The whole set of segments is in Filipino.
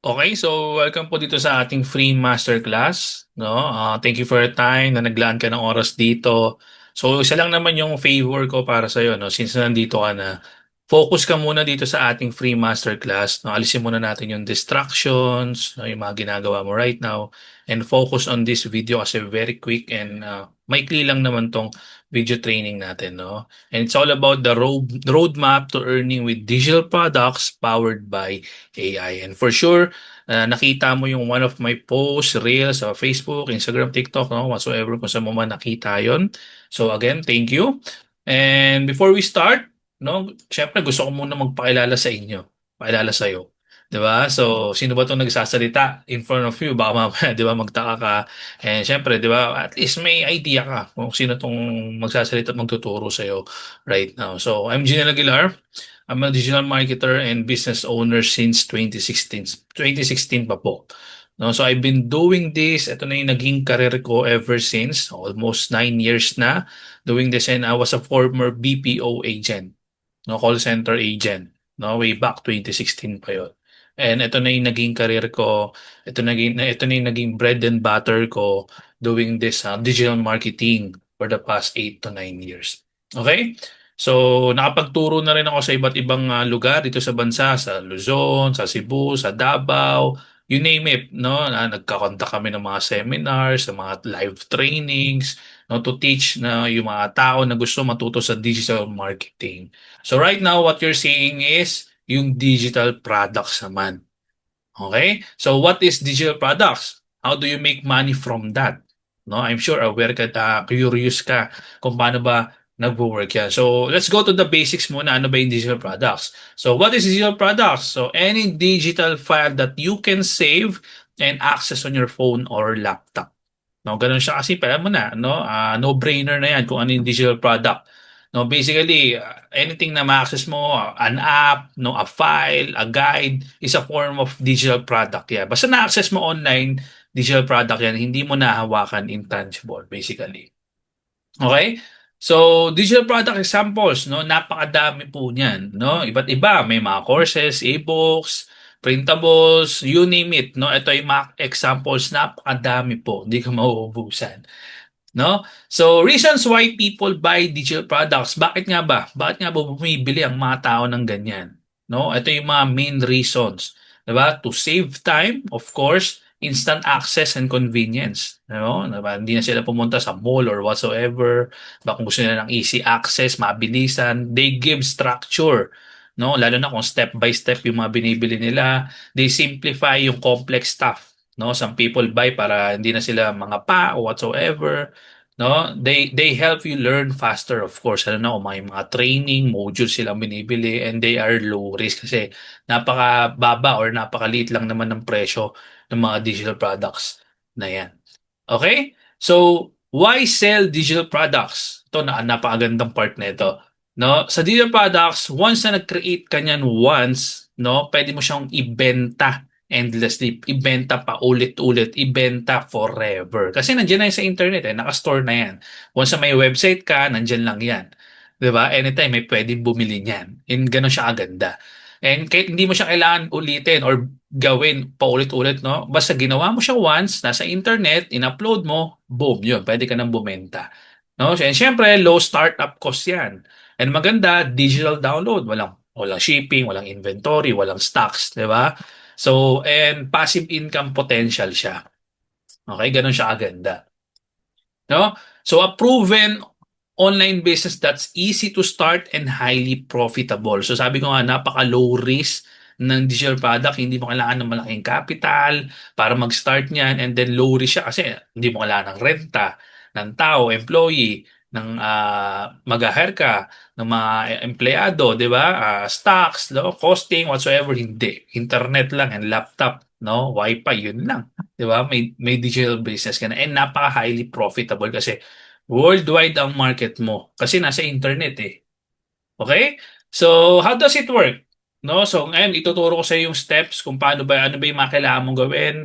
Okay, so welcome po dito sa ating free masterclass, no? Thank you for your time na naglaan ka ng oras dito. So, isa lang naman yung favor ko para sa no? Since nandito ka na, focus ka muna dito sa ating free masterclass, no? Alisin muna natin yung distractions, no? Yung mga ginagawa mo right now, and focus on this video kasi very quick and maikli lang naman tong video training natin, no? And it's all about the roadmap to earning with digital products powered by AI. And for sure, nakita mo yung one of my posts, reels sa Facebook, Instagram, TikTok, no? Whatsoever kung saan mo man nakita yon. So again, thank you. And before we start, no, syempre gusto ko muna magpakilala sa inyo. Pakilala sa iyo. 'Di ba? So, sino ba 'tong nagsasalita in front of you? Baka mamaya, 'di ba, magtaka ka. And syempre, 'di ba, at least may idea ka kung sino 'tong magsasalita at magtuturo sa iyo right now. So, I'm Gina Aguilar. I'm a digital marketer and business owner since 2016. 2016 pa po. No, so I've been doing this. Ito na yung naging career ko ever since. Almost 9 years na doing this, and I was a former BPO agent, no, call center agent, no, way back 2016 pa yon. And ito na yung naging career ko. Ito na yung naging bread and butter ko doing this digital marketing for the past 8 to 9 years. Okay? So, nakapagturo na rin ako sa iba't ibang lugar dito sa bansa, sa Luzon, sa Cebu, sa Davao, you name it, no? Nagkakontak kami ng mga seminars, sa mga live trainings, no, to teach na yung mga tao na gusto matuto sa digital marketing. So right now, what you're seeing is yung digital products naman. Okay? So what is digital products? How do you make money from that? No, I'm sure aware ka, curious ka kung paano ba nagwo-work yan. So let's go to the basics muna. Ano ba yung digital products? So what is digital products? So any digital file that you can save and access on your phone or laptop. No, ganun siya kasi pala mo na, no? No-brainer na yan kung ano yung digital product. No, basically, anything na ma-access mo, an app, no, a file, a guide, is a form of digital product yan. Basta na-access mo online, digital product yan, hindi mo nahawakan intangible, basically. Okay? So, digital product examples, no, napakadami po niyan, no? Iba't iba, may mga courses, e-books, printables, you name it, no? Ito yung mga examples, napakadami po, hindi ka mauubusan. No? So, reasons why people buy digital products. Bakit nga ba? Bakit nga ba bumibili ang mga tao ng ganyan? No? Ito yung mga main reasons. 'Di ba? To save time, of course, instant access and convenience. No? 'Di ba? Hindi na sila pumunta sa mall or whatsoever. Baka kung gusto nila ng easy access, mabilisan. They give structure. No? Lalo na kung step by step yung mga binibili nila. They simplify yung complex stuff. No, some people buy para hindi na sila mga pa o whatsoever, no? They help you learn faster, of course. Ano na, kung may mga training modules silang binibili, and they are low risk kasi napakababa or napakaliit lang naman ng presyo ng mga digital products na yan. Okay? So, why sell digital products? Ito na napakagandang part nito. No, sa digital products, once na nag-create ka niyan once, no, pwede mo siyang ibenta endlessly, ibenta pa ulit-ulit, ibenta forever. Kasi nandiyan na yan sa internet, naka-store na yan. Once na may website ka, nandiyan lang yan. 'Di ba? Anytime may pwedeng bumili niyan. And gano'n siya kaganda. And kahit hindi mo siya kailangan ulitin or gawin paulit-ulit, no? Basta ginawa mo siya once, nasa internet, in-upload mo, boom, yun, pwede ka nang bumenta. No? And syempre, low startup cost yan. And maganda, digital download. Walang shipping, walang inventory, walang stocks, 'di ba? So, and passive income potential siya. Okay, ganun siya aganda. No? So, a proven online business that's easy to start and highly profitable. So, sabi ko nga, napaka-low risk ng digital product. Hindi mo kailangan ng malaking capital para mag-start niyan, and then low risk siya kasi hindi mo kailangan ng renta, ng tao, employee, ng mag-hire ka, ng mga empleyado, di ba? Stocks, no? Costing, whatsoever, hindi. Internet lang and laptop, no? Wi-Fi, yun lang. Di ba? May digital business ka na. And napaka-highly profitable kasi worldwide ang market mo. Kasi nasa internet eh. Okay? So, how does it work? No? So, ngayon, ituturo ko sa yung steps kung paano ba, ano ba yung mga kailangan mong gawin,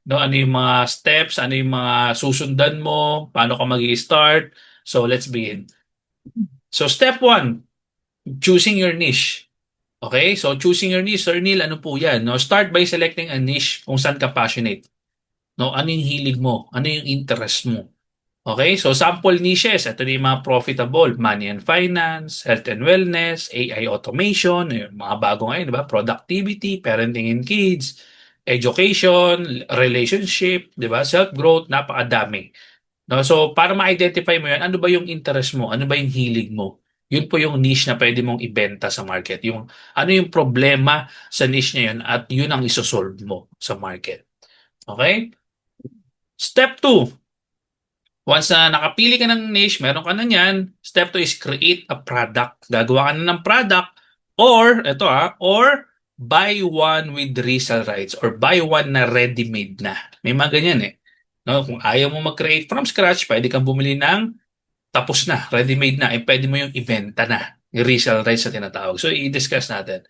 no? Ano yung mga steps, ano yung mga susundan mo, paano ka mag-i-start. So, let's begin. So, step one, choosing your niche. Okay? So choosing your niche, Sir Neil, ano po yan? No? Start by selecting a niche kung saan ka passionate. No? Ano yung hilig mo? Ano yung interest mo? Okay? So sample niches, ito na yung mga profitable, money and finance, health and wellness, AI automation, yung mga bago ngayon, di ba? Productivity, parenting and kids, education, relationship, di ba? Self-growth, napakadami. No? So, para ma-identify mo yan, ano ba yung interest mo? Ano ba yung hilig mo? Yun po yung niche na pwede mong ibenta sa market. Yung, ano yung problema sa niche na yun at yun ang isosolve mo sa market. Okay? Step 2. Once na nakapili ka ng niche, meron ka na yan, step 2 is create a product. Gagawa ka na ng product or, or buy one with resale rights or buy one na ready-made na. May mga ganyan eh. No, kung ayaw mo mag-create from scratch, pwede kang bumili ng tapos na, ready-made na, eh pwede mo yung ibenta na. Yung resale rights na tinatawag. So, i-discuss natin.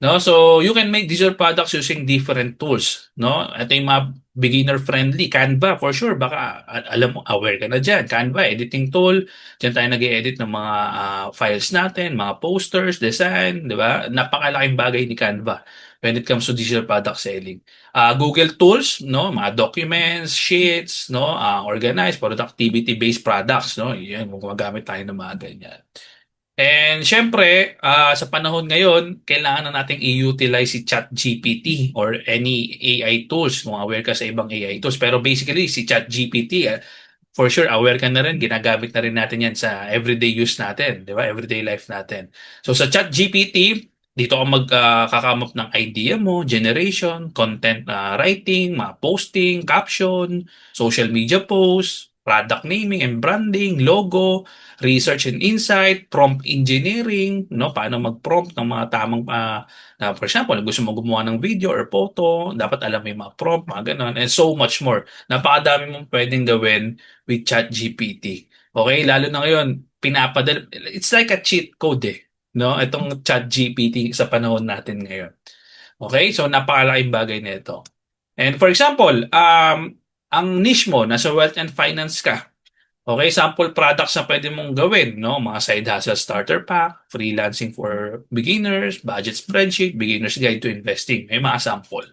No? So, you can make digital products using different tools. No? Ito yung mga beginner-friendly. Canva, for sure. Baka alam mo, aware ka na dyan. Canva, editing tool. Diyan tayo nag-edit ng mga files natin, mga posters, design, di ba? Napakalaking bagay ni Canva when it comes to digital product selling. Google Tools, no? Mga documents, sheets, no? Organized, productivity-based products, no? Yan, gumagamit tayo ng mga ganyan. And syempre, sa panahon ngayon, kailangan na nating i-utilize si ChatGPT or any AI tools kung aware ka sa ibang AI tools. Pero basically, si ChatGPT, for sure, aware ka na rin, ginagamit na rin natin yan sa everyday use natin, di ba? Everyday life natin. So sa ChatGPT, dito ka mag-come up ng idea mo, generation, content writing, mga posting, caption, social media posts, product naming and branding, logo, research and insight, prompt engineering, no? Paano mag-prompt ng mga tamang, for example, gusto mo gumawa ng video or photo, dapat alam mo yung mga prompt, mga ganun, and so much more. Napakadami mong pwedeng gawin with ChatGPT. Okay? Lalo na ngayon, pinapadala, it's like a cheat code eh. No? Itong ChatGPT sa panahon natin ngayon. Okay? So, napakalaking bagay nito. And for example, ang niche mo, nasa wealth and finance ka. Okay, sample products na pwede mong gawin, no? Mga side hustle starter pack, freelancing for beginners, budget spreadsheet, beginner's guide to investing. May mga sample.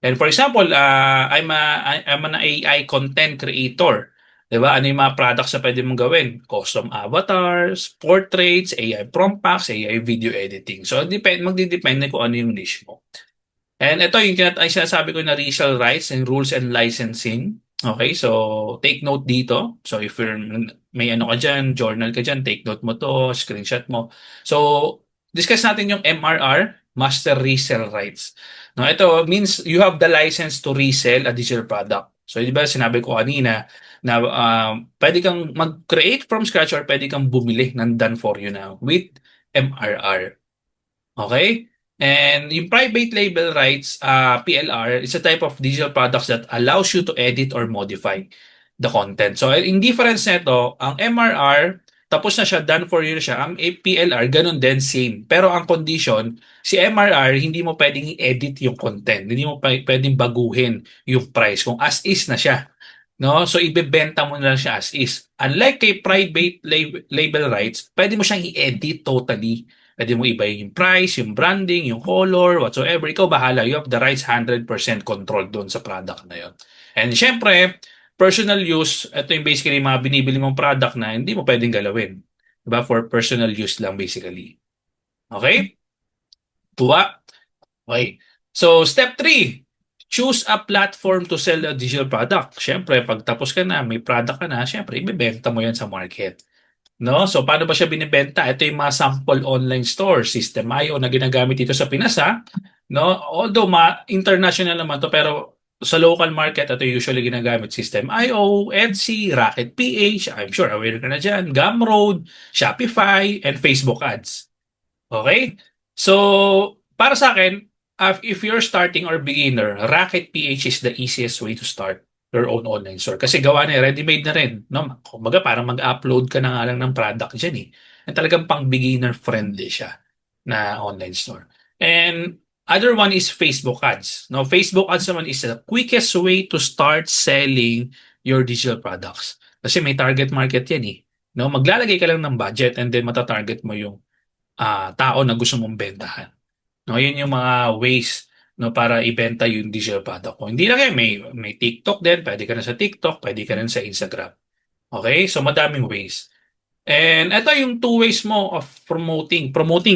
And for example, I'm an AI content creator. 'Di ba? Ano yung mga products na pwede mong gawin? Custom avatars, portraits, AI prompt packs, AI video editing. So, magdidepende kung ano yung niche mo. And ito yung ay sinasabi ko na resale rights and rules and licensing. Okay, so take note dito. So if you're, may ano ka dyan, journal ka dyan, take note mo to, screenshot mo. So discuss natin yung MRR, Master Resale Rights. No, ito means you have the license to resell a digital product. So di ba sinabi ko kanina na pwede kang mag-create from scratch or pwede kang bumili ng done for you na with MRR. Okay? And yung private label rights, PLR, is a type of digital products that allows you to edit or modify the content. So, in difference nito, ang MRR, tapos na siya, done for you na siya. Ang PLR, ganun din, same. Pero ang condition, si MRR, hindi mo pwedeng i-edit yung content. Hindi mo pwedeng baguhin yung price kung as is na siya. No? So, ibebenta mo na lang siya as is. Unlike kay private label rights, pwede mo siyang i-edit totally. Pwede mo ibayin yung price, yung branding, yung color, whatsoever. Ikaw bahala. You have the rights 100% control doon sa product na yon. And syempre, personal use, ito yung basically mga binibili mong product na hindi mo pwedeng galawin. Diba? For personal use lang basically. Okay? Tuwa? Okay. So, step 3. Choose a platform to sell a digital product. Syempre, pag tapos ka na, may product ka na, syempre, ibebenta mo yan sa market. No? So, paano ba siya binibenta? Ito yung mga sample online store, System.io na ginagamit dito sa Pinas, ha? No? Although, international naman to, pero sa local market, ito yung usually ginagamit. System.io, Etsy, Rocket PH, I'm sure aware ka na dyan, Gumroad, Shopify, and Facebook ads. Okay? So, para sa akin, if you're starting or beginner, Rocket PH is the easiest way to start your own online store. Kasi gawa na, ready-made na rin. No? Kumbaga, parang mag-upload ka na nga lang ng product dyan eh. And talagang pang beginner-friendly siya na online store. And other one is Facebook ads. No, Facebook ads naman is the quickest way to start selling your digital products. Kasi may target market yan eh. No, maglalagay ka lang ng budget and then matatarget mo yung tao na gusto mong bentahan. No, yun yung mga ways no para ibenta yung digital product mo. Hindi lang yan, may TikTok din, pwede ka na sa TikTok, pwede ka rin sa Instagram. Okay? So madaming ways. And ito yung two ways mo of promoting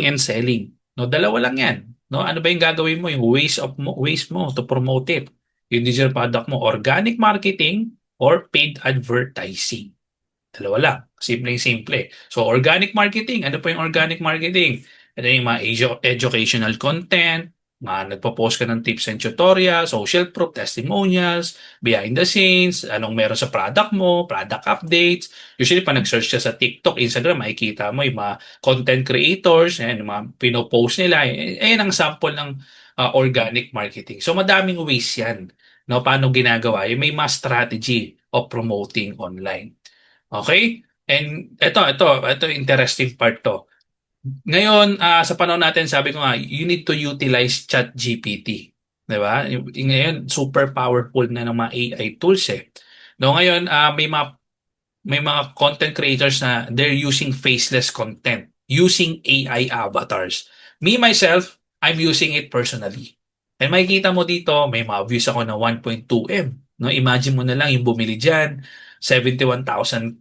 and selling. No, dalawa lang 'yan. No, ano ba yung gagawin mo? Yung ways mo to promote it. Yung digital product mo, organic marketing or paid advertising. Dalawa lang. Simpleng-simple. So, organic marketing. Ano po yung organic marketing? Ito yung mga educational content, mga nagpo-post ka ng tips and tutorials, social proof, testimonials, behind the scenes, anong meron sa product mo, product updates. Usually, pag nag-search ka sa TikTok, Instagram, makikita mo yung mga content creators, yan, yung mga pinopost nila. Ayan ang sample ng organic marketing. So, madaming ways yan. No, paano ginagawa? Yung may mas strategy of promoting online. Okay? And ito interesting part to. Ngayon, sa panahon natin, sabi ko nga, you need to utilize ChatGPT. 'Di ba? Ngayon, super powerful na ng mga AI tools eh. No, ngayon, may mga content creators na they're using faceless content, using AI avatars. Me, myself, I'm using it personally. And makikita mo dito, may mga views ako na 1.2M. No, imagine mo na lang yung bumili diyan, 71,000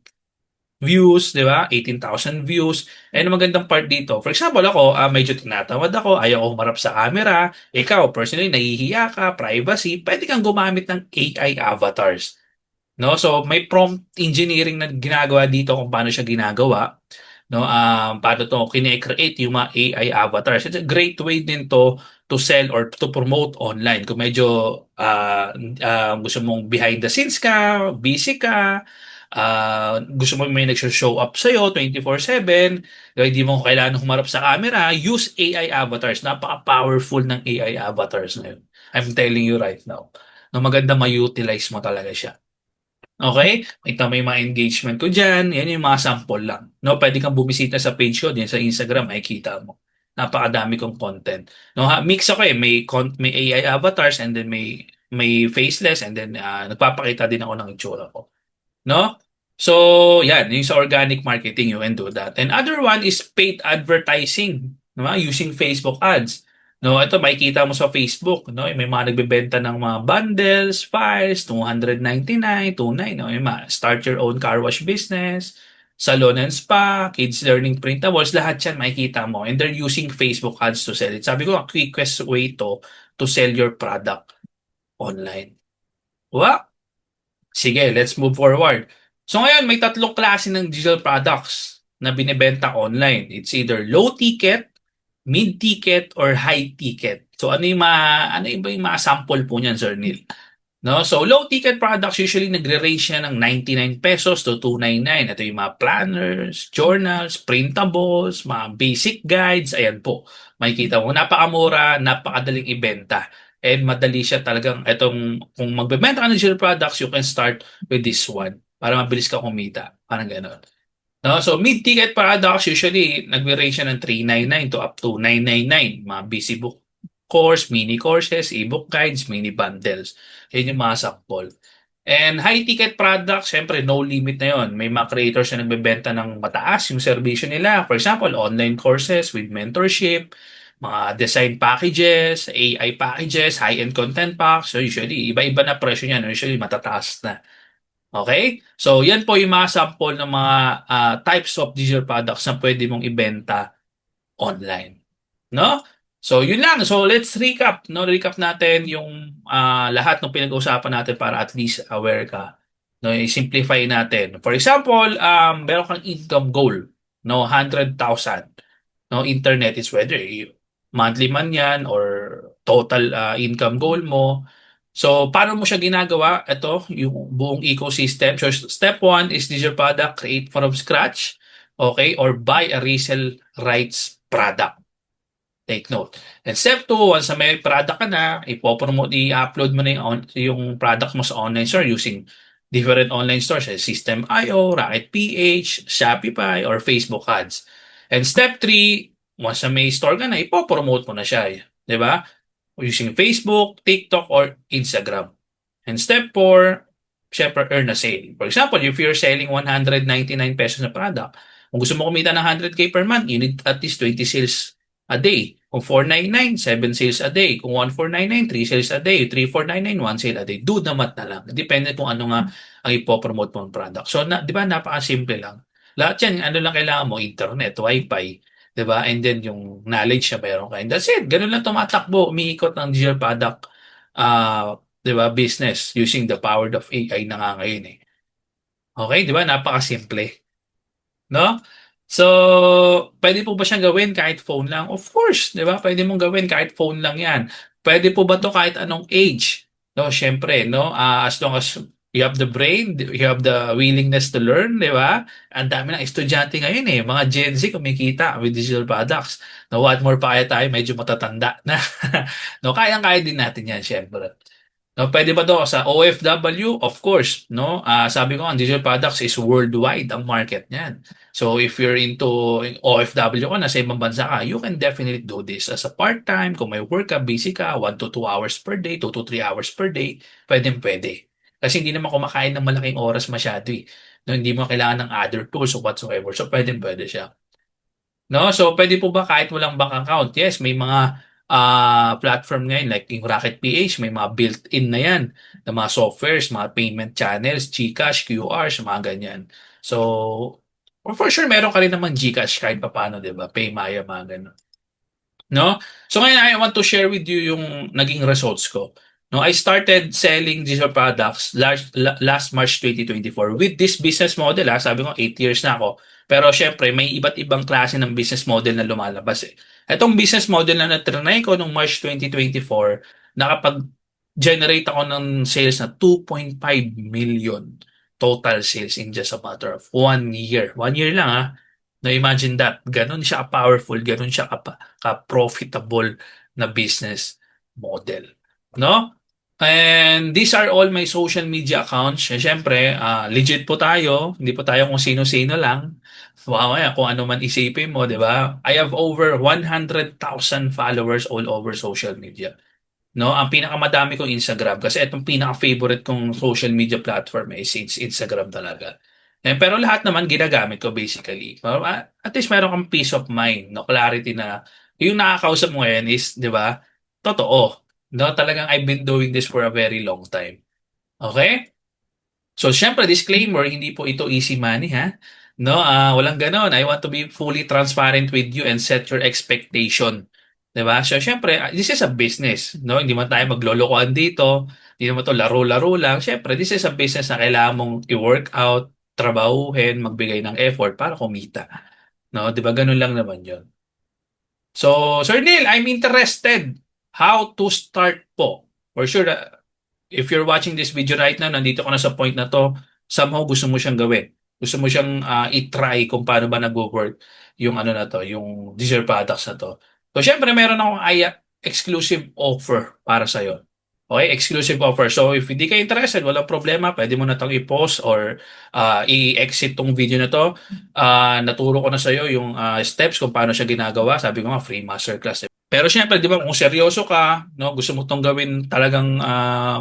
views, di ba? 18,000 views. And ang magandang part dito, for example ako, medyo tinatamad ako, ayaw ko humarap sa camera, ikaw, personally, nahihiya ka, privacy, pwede kang gumamit ng AI avatars. No? So, may prompt engineering na ginagawa dito kung paano siya ginagawa. No? Paano to kine-create yung mga AI avatars. It's a great way din to sell or to promote online. Kung medyo gusto mong behind the scenes ka, busy ka, gusto mo may nag-show up sa'yo 24/7, hindi mo kailangan humarap sa camera, use AI avatars. Napaka-powerful ng AI avatars na yun. I'm telling you right now. No, maganda ma-utilize mo talaga siya. Okay? Kita mo yung mga engagement ko dyan. Yan yung mga sample lang. No, pwede kang bumisita sa page ko din sa Instagram, makikita mo. Napakadami kong content. No, mix ako eh. May AI avatars and then may faceless and then nagpapakita din ako ng itsura ko. No? So, yan, yung sa organic marketing, you can do that. And other one is paid advertising, no? Using Facebook ads. No, ito makikita mo sa Facebook, no? May mga nagbebenta ng mga bundles, files, 299, 29, no? Yung mga start your own car wash business, salon and spa, kids learning printables, lahat yan makikita mo. And they're using Facebook ads to sell it. Sabi ko, ang quickest way to sell your product online. Wow! Sige, let's move forward. So ngayon, may tatlong klase ng digital products na binebenta online. It's either low ticket, mid ticket, or high ticket. So ano yung mga sample po niyan, Sir Neil? No? So low ticket products usually nagre-range yan ng 99 pesos to 299. Ito yung mga planners, journals, printables, mga basic guides, ayan po. Makikita mo, napakamura, napakadaling ibenta. And madali siya talagang kung magbebenta ka ng digital products, you can start with this one para mabilis ka kumita. Parang gano'n. No? So mid-ticket products usually nagre-range siya ng 399 to up to 999. Mga busy book course, mini courses, ebook guides, mini bundles. Yan yung mga sample. And high-ticket products, syempre no limit na yon. May mga creators na nagbebenta ng mataas yung serbisyo nila. For example, online courses with mentorship, mga design packages, AI packages, high-end content packs. So usually, iba-iba na presyo niyan. Usually, matataas na. Okay? So, yan po yung mga sample ng mga types of digital products na pwede mong ibenta online. No? So, yun lang. So, let's recap. No? Recap natin yung lahat ng pinag-uusapan natin para at least aware ka. No? I-simplify natin. For example, meron kang income goal. No? 100,000. No? Internet is whether monthly man yan or total income goal mo. So, paano mo siya ginagawa? Ito, yung buong ecosystem. So, step one is digital product, create from scratch. Okay? Or buy a resale rights product. Take note. And step 2, once na may product ka na, ipopromote, i-upload mo na yung product mo sa online store using different online stores, System.io, Rocket PH, Shopify, or Facebook ads. And step 3, once na may store ka na, ipopromote mo na siya. Di ba? Using Facebook, TikTok, or Instagram. And step 4, syempre earn a sale. For example, if you're selling 199 pesos na product, kung gusto mo kumita ng 100K per month, you need at least 20 sales a day. Kung 499, 7 sales a day. Kung 1499, 3 sales a day. 3499, 1 sale a day. Do the math na lang. Depende kung ano nga ang ipopromote mong product. So, di ba, napaka-simple lang. Lahat yan, ano lang kailangan mo? Internet, wifi, di ba? And then yung knowledge na meron ka. And that's it. Ganun lang tumatakbo. Umiikot ang digital product, di ba, business using the power of AI na nga ngayon eh. Okay, di ba? Napaka-simple. No? So, pwede po ba siyang gawin kahit phone lang? Of course, 'di ba? Pwede mong gawin kahit phone lang 'yan. Pwede po ba 'to kahit anong age? No, syempre, no? As long as you have the brain, you have the willingness to learn, 'di ba? Ang dami ng estudyante ngayon eh, mga Gen Z kumikita with digital products. No, what more pa kaya tayo medyo matatanda na. No, kayang-kaya din natin 'yan, syempre. No, pwede ba 'to sa OFW? Of course, no? Sabi ko ang digital products is worldwide ang market niyan. So if you're into OFW ka, nasa ibang bansa ka, you can definitely do this as a part-time. Kung may work ka, busy ka, 1 to 2 hours per day, 2 to 3 hours per day, pwedeng-pwede. Kasi hindi naman kumakain ng malaking oras masyado eh. No, hindi mo kailangan ng other tools or whatsoever. So pwedeng-pwede siya. No? So, pwede po ba kahit walang bank account? Yes, may mga platform ngayon like yung Rocket PH, may mga built-in na yan na mga softwares, mga payment channels, GCash, QRs, mga ganyan. So, for sure, meron ka rin naman GCash kahit pa paano, di ba? Paymaya, mga ganun. No? So ngayon I want to share with you yung naging results ko. No, I started selling digital products last March 2024 with this business model. Sabi ko 8 years na ako. Pero syempre may iba't ibang klase ng business model na lumalabas eh. Itong business model na natrinay ko nung March 2024, nakapag-generate ako ng sales na 2.5 million total sales in just a matter of 1 year. 1 year lang ha. Now imagine that, ganun siya ka-powerful, ganun siya ka-profitable na business model. No? And these are all my social media accounts. Siyempre, legit po tayo. Hindi po tayo kung sino-sino lang. Wow, kung ano man isipin mo, di ba? I have over 100,000 followers all over social media. No, ang pinakamadami kong Instagram kasi itong pinaka-favorite kong social media platform is Instagram talaga. Pero lahat naman ginagamit ko basically. At least meron kang peace of mind, no, clarity na yung nakakausap mo ngayon is, 'di ba? Totoo. No, talagang I've been doing this for a very long time. Okay? So, syempre, disclaimer, hindi po ito easy money, ha? No, walang ganon. I want to be fully transparent with you and set your expectation. 'Di ba? So, syempre, this is a business, no? Hindi man tayo maglolokohan dito. Hindi naman to laro-laro lang. Syempre, this is a business na kailangan mong i-work out, trabahuhin, magbigay ng effort para kumita. No, 'di ba? Ganun lang naman 'yon. So, Sir Neil, I'm interested how to start po. For sure, if you're watching this video right now, nandito ka na sa point na to, somehow gusto mo siyang gawin. Gusto mo siyang i-try kung paano ba nag-work yung ano na to, yung digital products na to. So, syempre, meron akong exclusive offer para sa'yo. Okay, exclusive offer. So, if hindi ka interested, walang problema. Pwede mo na itong i-pause or i-exit tong video na to. Naturo ko na sa'yo yung steps kung paano siya ginagawa. Sabi ko nga, free masterclass. Pero syempre, di ba, kung seryoso ka, no, gusto mo tong gawin talagang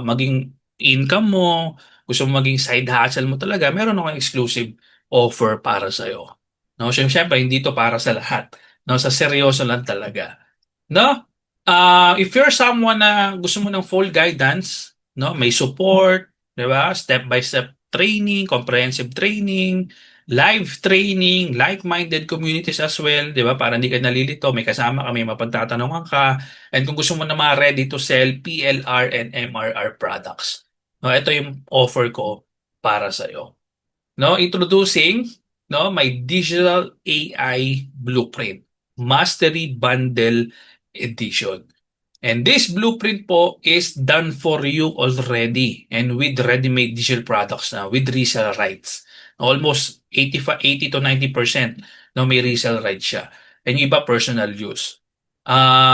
maging income mo, gusto mo maging side hustle mo talaga, meron akong exclusive offer para sa'yo. No, syempre, hindi to para sa lahat. No, sa seryoso lang talaga. No? If you're someone na gusto mo ng full guidance, no, may support, 'di ba? Step by step training, comprehensive training, live training, like-minded communities as well, 'di ba? Para hindi ka nalilito, may kasama ka, may mapagtatanungan ka. And kung gusto mo na mga ready to sell PLR and MRR products. No, ito yung offer ko para sa iyo. No, introducing my digital AI blueprint, Mastery Bundle Edition. And this blueprint po is done for you already and with ready-made digital products na with resale rights. Almost 80 to 90% may resale rights siya. And yung iba personal use.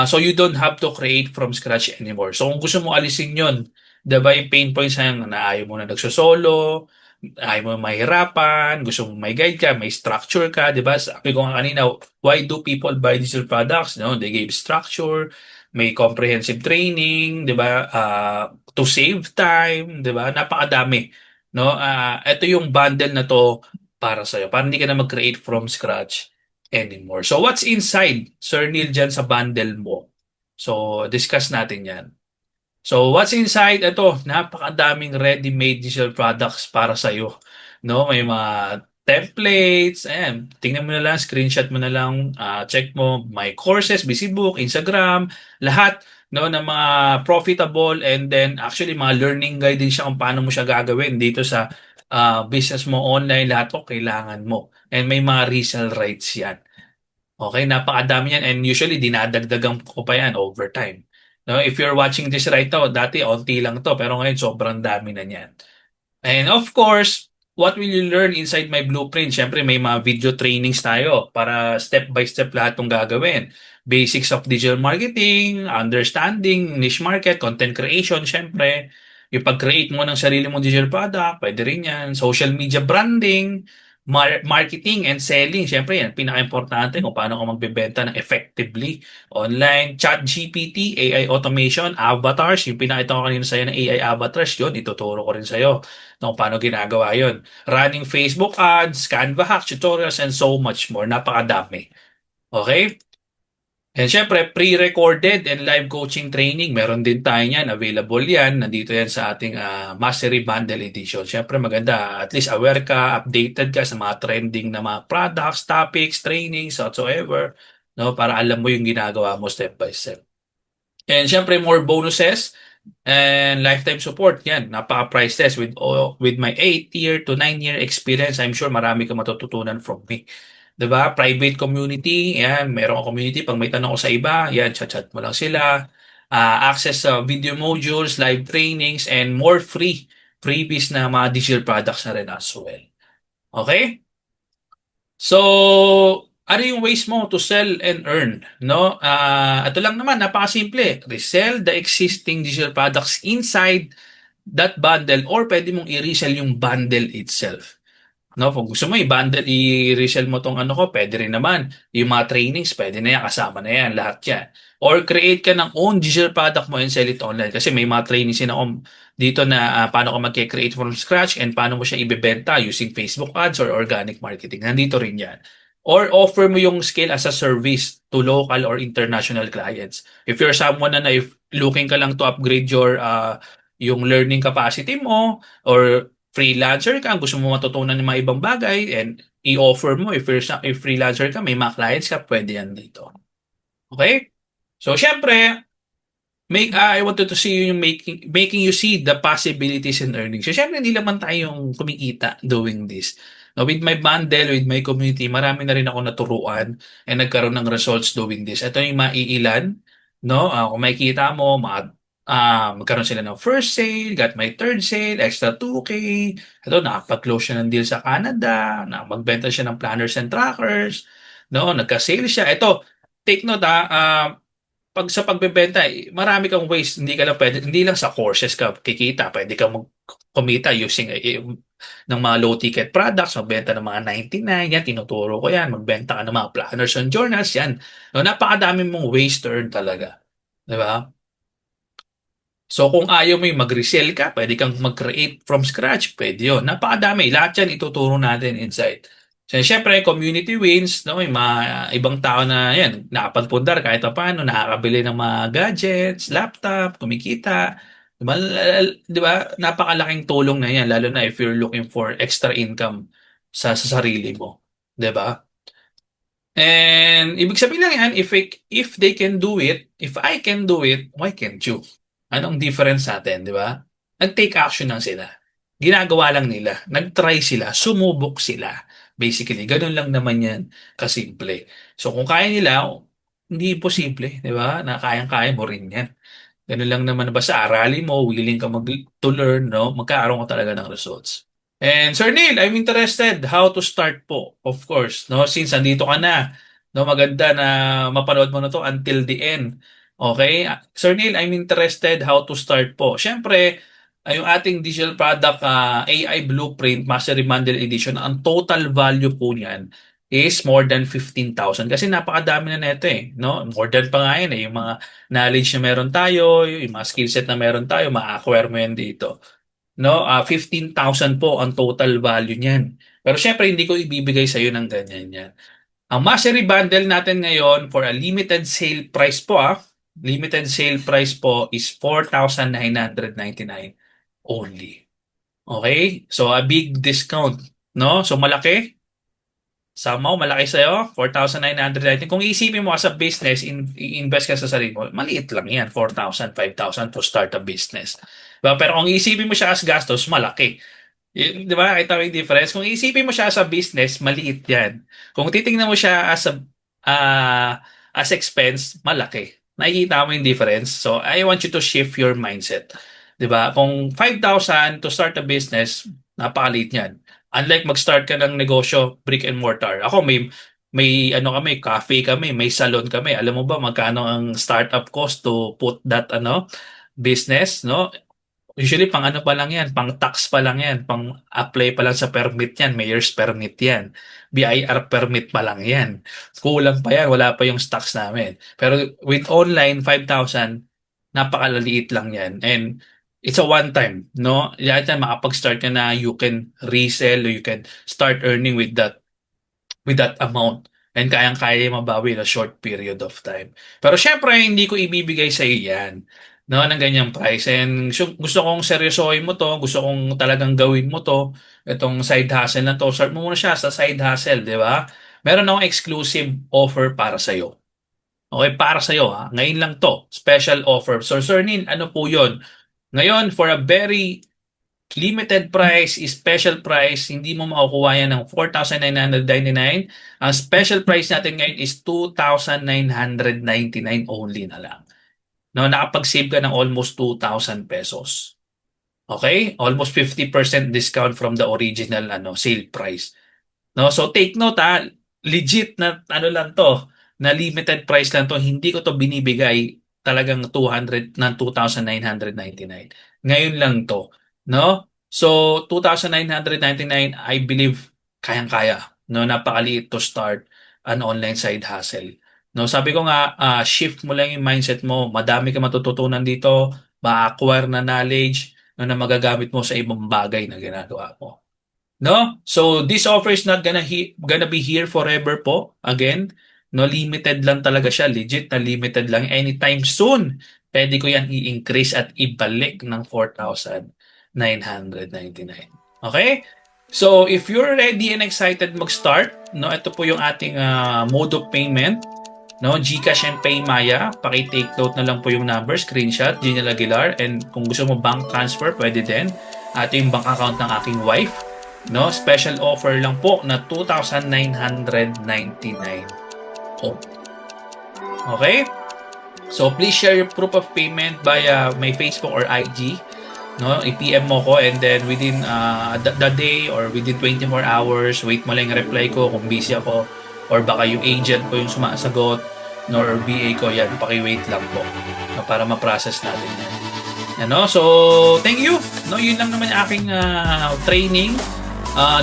So you don't have to create from scratch anymore. So kung gusto mo alisin yon, diba yung pain points na ayaw mo na nagsosolo, ayaw mo mahirapan, gusto mo may guide ka, may structure ka, di ba? Sabi ko nga kanina, why do people buy digital products? No, they gave structure, may comprehensive training, di ba? To save time, di ba? Napakadami. No, ito yung bundle na to para sa'yo. Para hindi ka na mag-create from scratch. anymore. So what's inside, Sir Neil, dyan sa bundle mo? So discuss natin yan. So what's inside? Ito, napakadaming ready-made digital products para sa iyo. No, may mga templates, ayan. Tingnan mo na lang, screenshot mo na lang, check mo my courses, Busybook, Instagram, lahat no ng mga profitable, and then actually mga learning guide din siya kung paano mo siya gagawin dito sa business mo online, lahat to kailangan mo. And may mga resale rights 'yan. Okay, napakadami yan, and usually dinadagdagan ko pa yan over time. No, if you're watching this right now, dati onti lang to, pero ngayon sobrang dami na niyan. And of course, what will you learn inside my blueprint? Siyempre, may mga video trainings tayo para step by step lahat ng gagawin. Basics of digital marketing, understanding, niche market, content creation, siyempre. Yung pag-create mo ng sarili mong digital product, pwede rin yan. Social media branding, marketing and selling. Siyempre, yan, pinaka-importante kung paano ka magbebenta ng effectively online. Chat GPT, AI automation, avatars. Yung pinakita ko kanina sa'yo ng AI avatars, yun, ituturo ko rin sa'yo no, paano ginagawa yon. Running Facebook ads, Canva hacks, tutorials, and so much more. Napakadami. Okay? And syempre, pre-recorded and live coaching training, meron din tayo yan. Available yan. Nandito yan sa ating Mastery Bundle Edition. Syempre, maganda. At least aware ka, updated ka sa mga trending na mga products, topics, trainings, whatsoever. No, para alam mo yung ginagawa mo step by step. And syempre, more bonuses and lifetime support. Yan, napaka-priceless with my 8 year to 9 year experience. I'm sure marami ka matututunan from me. 'Di ba? Private community, yan, meron akong community pag may tanong ko sa iba, yan, chat-chat mo lang sila. Access sa video modules, live trainings, and more freebies na mga digital products na rin as well. Okay? So, ano yung ways mo to sell and earn, no? Ito lang naman, napakasimple. Resell the existing digital products inside that bundle, or pwede mong i-resell yung bundle itself. No, kung gusto mo i-bundle, i-resell mo tong ano ko, pwede rin naman. Yung mga trainings, pwede na yan, kasama na yan, lahat yan. Or create ka ng own digital product mo and sell it online. Kasi may mga trainings din ako dito na paano ka mag-create from scratch and paano mo siya ibebenta using Facebook ads or organic marketing. Nandito rin yan. Or offer mo yung skill as a service to local or international clients. If you're someone na if looking ka lang to upgrade your yung learning capacity mo, or freelancer ka, gusto mo matutunan ng mga ibang bagay, and i-offer mo, if freelancer ka, may mga clients ka, pwede yan dito. Okay? So, syempre, I wanted to see you making you see the possibilities in earnings. So, syempre, hindi naman tayo yung kumikita doing this. Now, with my bundle, with my community, marami na rin ako naturuan and nagkaroon ng results doing this. Ito yung maiilan, no? Kung makikita mo, magkaroon sila ng first sale, got my third sale, extra 2K. Ito, nakapag-close siya ng deal sa Canada, nakapagbenta siya ng planners and trackers, no? Nagka-sale siya. Ito, take note pag sa pagbebenta, marami kang ways, hindi ka lang pwede, hindi lang sa courses ka kikita, pwede kang kumita using ng mga low ticket products, magbenta ng mga 99, yan, tinuturo ko yan, magbenta ka ng mga planners and journals, yan. No, napakadami mong ways to earn talaga. Di ba? So kung ayaw mo yung mag-resell ka, pwede kang mag-create from scratch, pwede yun. Napakadami, lahat yan ituturo natin inside. So, syempre, community wins, no? May mga ibang tao na yan, nakapagpundar kahit pa paano, nakakabili ng mga gadgets, laptop, kumikita. Diba? Diba? Napakalaking tulong na yan, lalo na if you're looking for extra income sa sarili mo. Diba? And ibig sabihin lang yan, if they can do it, if I can do it, why can't you? Anong difference natin, di ba? Nag-take action lang sila. Ginagawa lang nila. Nag-try sila. Sumubok sila. Basically, ganun lang naman yan kasimple. So kung kaya nila, hindi imposible, di ba? Na kayang-kaya mo rin yan. Ganun lang naman, basta aralin mo, willing ka to learn, no? Magkakaroon ka talaga ng results. And Sir Neil, I'm interested how to start po, of course, no? Since andito ka na, no, maganda na mapanood mo na to until the end. Okay? Sir Neil, I'm interested how to start po. Siyempre, yung ating digital product AI Blueprint Mastery Bundle Edition, ang total value po niyan is more than 15,000 kasi napakadami na nito eh, no? More than pa nga yan eh, yung mga knowledge na meron tayo, yung mga skill set na meron tayo, ma-acquire mo yan dito. No, 15,000 po ang total value niyan. Pero syempre hindi ko ibibigay sa iyo ng ganyan yan. Ang Mastery Bundle natin ngayon for a limited sale price po limited sale price po is 4,999 only. Okay? So a big discount, no? So malaki. Somehow, malaki sa'yo, 4,990. Kung iisipin mo as a business, i-invest ka sa sarili mo, maliit lang yan, 4,000, 5,000 to start a business. Diba? Pero kung iisipin mo siya as gastos, malaki. Di ba? Kita mo yung difference? Kung iisipin mo siya as a business, maliit yan. Kung titingnan mo siya as expense, malaki. Nakikita mo yung difference? So, I want you to shift your mindset. Di ba? Kung 5,000 to start a business, napakaliit yan. Unlike mag-start ka ng negosyo, brick and mortar. Ako may ano kami, cafe kami, may salon kami. Alam mo ba magkano ang startup cost to put that business, no? Usually pang ano pa lang yan, pang tax pa lang yan, pang apply pa lang sa permit yan, mayor's permit yan, BIR permit pa lang yan. Kulang pa yan, wala pa yung stocks namin. Pero with online, 5,000, napakalaliit lang yan. And it's a one time, no? Yan, makapag-start ka na, you can resell, you can start earning with that amount. And kayang-kaya mabawi in a short period of time. Pero syempre, hindi ko ibibigay sa iyo yan, no, ng ganyang price. And gusto kong seryosohin mo to, gusto kong talagang gawin mo to, itong side hustle na to. Start mo muna siya sa side hustle, di ba? Meron akong exclusive offer para sa iyo. Okay, para sa iyo ngayon lang to, special offer. So Sir Nin, ano po yon? Ngayon, for a very limited price, special price, hindi mo makukuha yan ng 4,999. Ang special price natin ngayon is 2,999 only na lang. No, nakapag-save ka ng almost 2,000 pesos. Okay? Almost 50% discount from the original sale price. No, so take note legit na lang to, na limited price lang to. Hindi ko to binibigay talagang 200 ng 2,999. Ngayon lang to, no? So 2,999, I believe kayang-kaya, no? Napakaliit to start an online side hustle. No, sabi ko nga, shift mo lang yung mindset mo. Madami ka matututunan dito, ma-acquire na knowledge, no, na magagamit mo sa ibang bagay na ginagawa mo. No? So this offer is not gonna be here forever po. Again, no, limited lang talaga siya, legit na limited lang. Anytime soon, pwede ko yan i-increase at ibalik ng 4,999. Okay? So if you're ready and excited mag-start, no, ito po yung ating mode of payment. No, GCash and PayMaya, paki-take note na lang po yung number, screenshot, Genial Aguilar, and kung gusto mo bank transfer, pwede din. Ito yung bank account ng aking wife. No, special offer lang po na 2,999. Oh. Okay? So please share your proof of payment via my Facebook or IG. No, i-PM mo ko, and then within the day or within 24 hours, wait mo lang yung reply ko kung busy ako or baka yung agent ko yung sumasagot, no, or BA ko, yan, paki-wait lang po, no, para ma-process natin yan. Ano? So, thank you. No, yun lang naman yung aking training.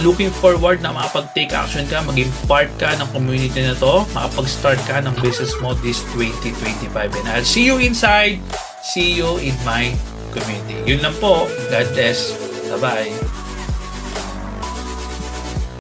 Looking forward na makapag-take action ka, maging part ka ng community na to, makapag-start ka ng business mo this 2025. And I'll see you inside, see you in my community. Yun lang po. God bless. Bye-bye.